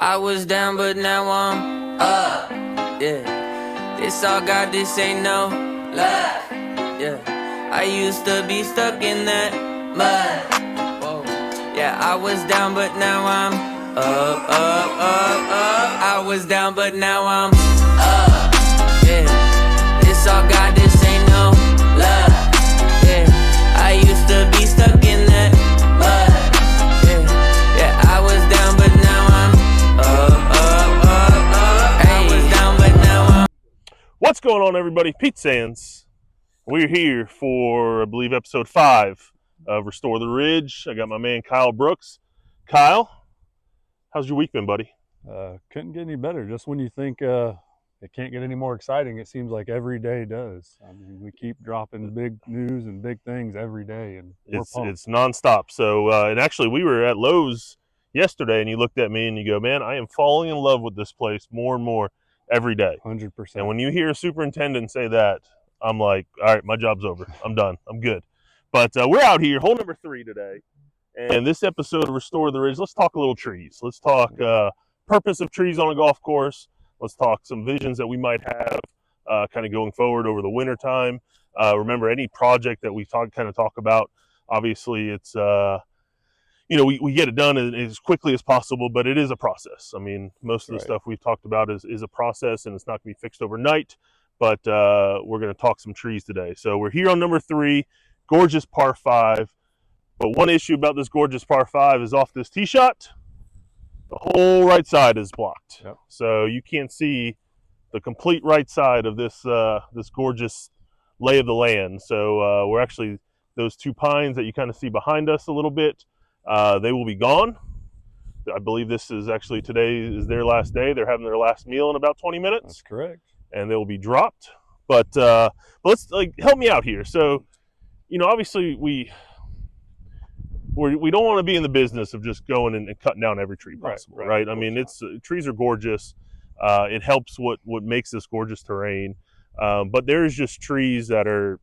I was down, but now I'm up. Yeah, this all God, this ain't no love. Yeah, I used to be stuck in that mud. Whoa. Yeah, I was down, but now I'm up. I was down, but now I'm up. Yeah, this all God, this ain't no love. Yeah, I used to be stuck in that mud. Yeah, I was down, but now I'm up. I was down, but now I'm. What's going on, everybody? Pete Sands. We're here for, I believe, episode 5 of Restore the Ridge. I got my man Kyle Brooks. Kyle, how's your week been, buddy? Couldn't get any better. Just when you think it can't get any more exciting, it seems like every day does. I mean, we keep dropping big news and big things every day, and we're pumped. It's nonstop. So, and actually, we were at Lowe's yesterday, and you looked at me and you go, "Man, I am falling in love with this place more and more every day." 100%. And when you hear a superintendent say that, I'm like, "All right, my job's over. I'm done. I'm good." But we're out here, hole number 3 today, and this episode of Restore the Ridge. Let's talk a little trees. Let's talk purpose of trees on a golf course. Let's talk some visions that we might have kind of going forward over the winter time. Remember, any project that we talk about, obviously it's we get it done as quickly as possible, but it is a process. I mean, most of the stuff we've talked about is a process, and it's not going to be fixed overnight. But we're going to talk some trees today. So we're here on number 3, gorgeous par 5. But one issue about this gorgeous par 5 is off this tee shot, the whole right side is blocked. Yep. So you can't see the complete right side of this this gorgeous lay of the land. So we're actually, those 2 pines that you kind of see behind us a little bit, they will be gone. I believe this is actually, today is their last day. They're having their last meal in about 20 minutes. That's correct. And they will be dropped. But let's help me out here. So, obviously we don't want to be in the business of just going and cutting down every tree possible, right? I mean, trees are gorgeous. It helps what makes this gorgeous terrain. But there's just trees that are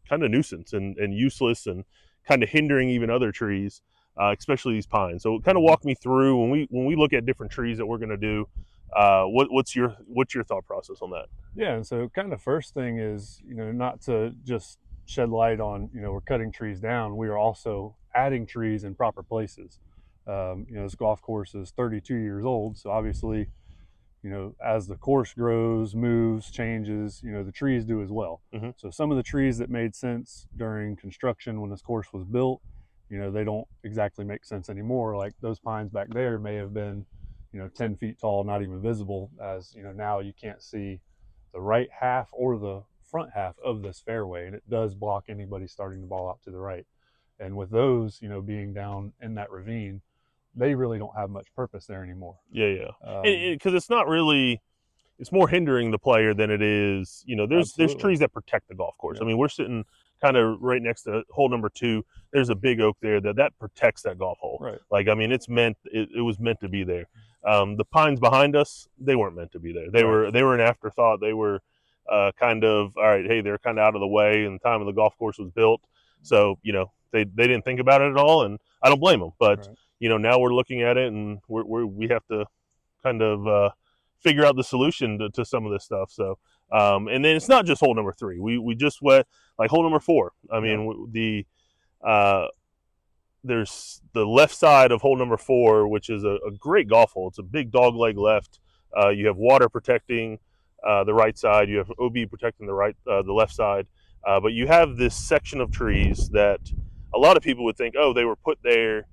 kind of nuisance and useless and kind of hindering even other trees, especially these pines. So kind of walk me through when we look at different trees that we're going to do. What's your thought process on that? Yeah, and so kind of first thing is, not to just shed light on, we're cutting trees down. We are also adding trees in proper places. This golf course is 32 years old, so obviously, as the course grows, moves, changes, the trees do as well. Mm-hmm. So some of the trees that made sense during construction when this course was built, they don't exactly make sense anymore. Like those pines back there may have been 10 feet tall, not even visible, as now you can't see the right half or the front half of this fairway, and it does block anybody starting the ball out to the right. And with those being down in that ravine, they really don't have much purpose there anymore. Yeah. Because it's not really, it's more hindering the player than it is, there's trees that protect the golf course. Yeah. I mean, we're sitting kind of right next to hole number 2. There's a big oak there that protects that golf hole. Right. Like, I mean, it was meant to be there. The pines behind us, they weren't meant to be there. They were an afterthought. They were kind of, all right, hey, they're kind of out of the way in the time of the golf course was built. So, they didn't think about it at all, and I don't blame them. But, now we're looking at it, and we have to kind of figure out the solution to some of this stuff. So, and then it's not just hole number 3. We just went, like, hole number 4. I mean, there's the left side of hole number 4, which is a great golf hole. It's a big dog leg left. You have water protecting the right side. You have OB protecting the left side. But you have this section of trees that a lot of people would think, oh, they were put there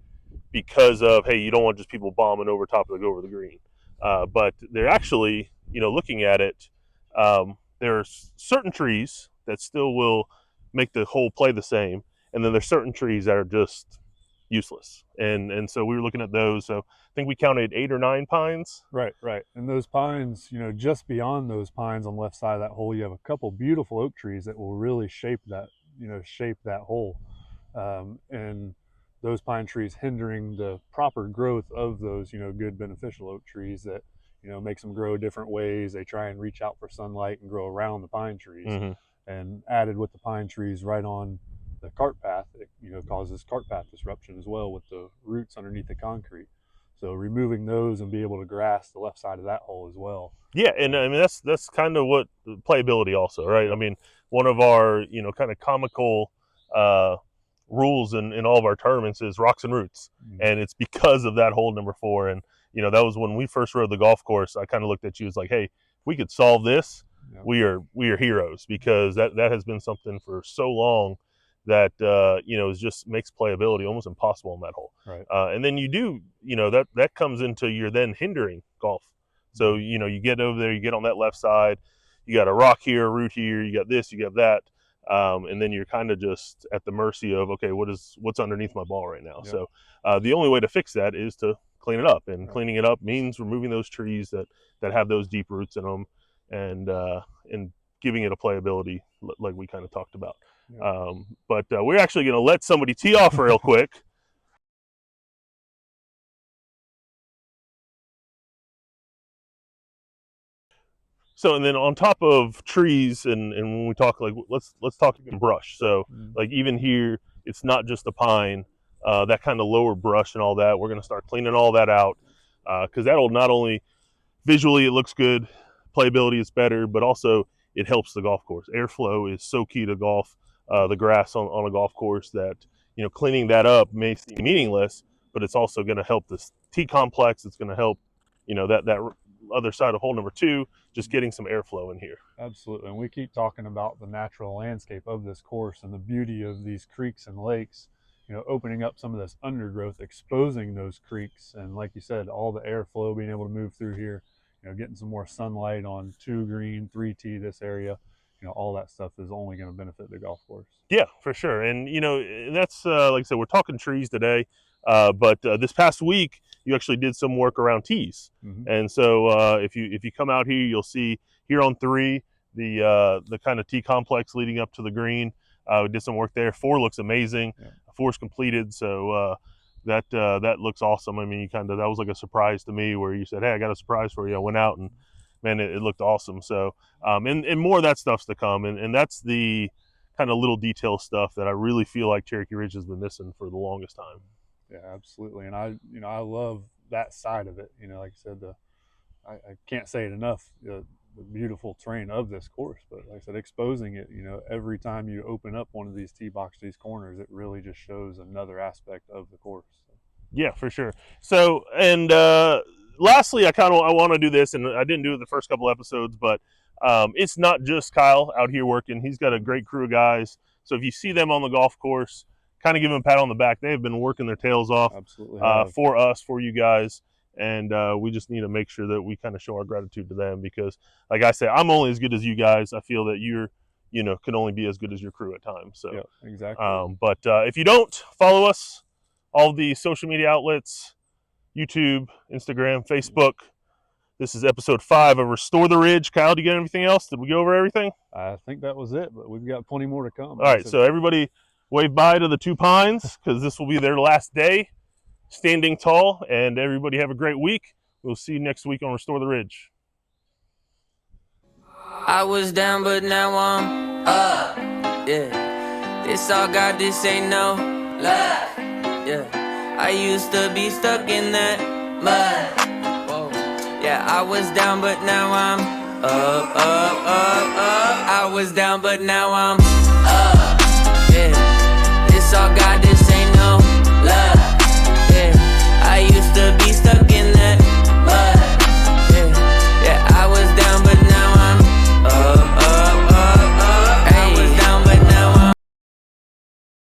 because of, hey, you don't want just people bombing over the green. But they're actually, looking at it, there are certain trees that still will make the hole play the same. And then there's certain trees that are just useless. And so we were looking at those. So I think we counted 8 or 9 pines. Right. And those pines, just beyond those pines on the left side of that hole, you have a couple beautiful oak trees that will really shape that hole. And those pine trees hindering the proper growth of those, good beneficial oak trees that, makes them grow different ways. They try and reach out for sunlight and grow around the pine trees. Mm-hmm. And added with the pine trees right on the cart path, it causes cart path disruption as well with the roots underneath the concrete. So removing those and be able to grass the left side of that hole as well. Yeah, and I mean that's kind of what playability also, right? I mean, one of our kind of comical rules in all of our tournaments is rocks and roots, and it's because of that hole number 4. And that was when we first rode the golf course. I kind of looked at you as like, hey, if we could solve this, we are heroes, because that has been something for so long that it just makes playability almost impossible on that hole. Right. And then you do that comes into you're then hindering golf. So you get over there, you get on that left side, you got a rock here, a root here, you got this, you got that, and then you're kind of just at the mercy of, okay, what's underneath my ball right now. Yep. So the only way to fix that is to clean it up, and cleaning it up means removing those trees that have those deep roots in them, and giving it a playability like we kind of talked about. Yep. But we're actually going to let somebody tee off real quick. So, and then on top of trees, and when we talk, like, let's talk brush. So like even here, it's not just a pine, that kind of lower brush and all that. We're going to start cleaning all that out, because that'll not only visually it looks good, playability is better, but also it helps the golf course. Airflow is so key to golf, the grass on a golf course, that cleaning that up may seem meaningless, but it's also going to help this tee complex. It's going to help that other side of hole number 2, just getting some airflow in here. Absolutely. And we keep talking about the natural landscape of this course and the beauty of these creeks and lakes, opening up some of this undergrowth, exposing those creeks, and like you said, all the airflow being able to move through here, getting some more sunlight on 2 green, 3 tee, this area, all that stuff is only going to benefit the golf course. Yeah, for sure. And that's like I said, we're talking trees today, but this past week you actually did some work around tees. And so if you come out here, you'll see here on 3 the kind of tee complex leading up to the green. We did some work there. 4 looks amazing. 4's completed, so that looks awesome. I mean, that was like a surprise to me, where you said, hey, I got a surprise for you. I went out and man, it looked awesome. So and more of that stuff's to come, and that's the kind of little detail stuff that I really feel like Cherokee Ridge has been missing for the longest time. Yeah, absolutely. And I love that side of it. Like I said, I can't say it enough, the beautiful terrain of this course, but like I said, exposing it, every time you open up one of these tee box, these corners, it really just shows another aspect of the course. Yeah, for sure. So, and lastly, I want to do this, and I didn't do it the first couple episodes, but it's not just Kyle out here working. He's got a great crew of guys. So if you see them on the golf course, kind of give them a pat on the back. They have been working their tails off. Absolutely. For us, for you guys. And we just need to make sure that we kind of show our gratitude to them, because like I say, I'm only as good as you guys. I feel that you're, can only be as good as your crew at times. So yeah, exactly. But if you don't follow us, all the social media outlets, YouTube, Instagram, Facebook. This is episode 5 of Restore the Ridge. Kyle, do you get anything else? Did we go over everything? I think that was it, but we've got plenty more to come. All right, so everybody wave bye to the 2 pines, because this will be their last day standing tall, and everybody have a great week. We'll see you next week on Restore the Ridge. I was down, but now I'm up. Yeah, this all God, this ain't no luck. Yeah, I used to be stuck in that mud. Whoa. Yeah, I was down, but now I'm up. I was down, but now I'm up. Yeah, this all God, this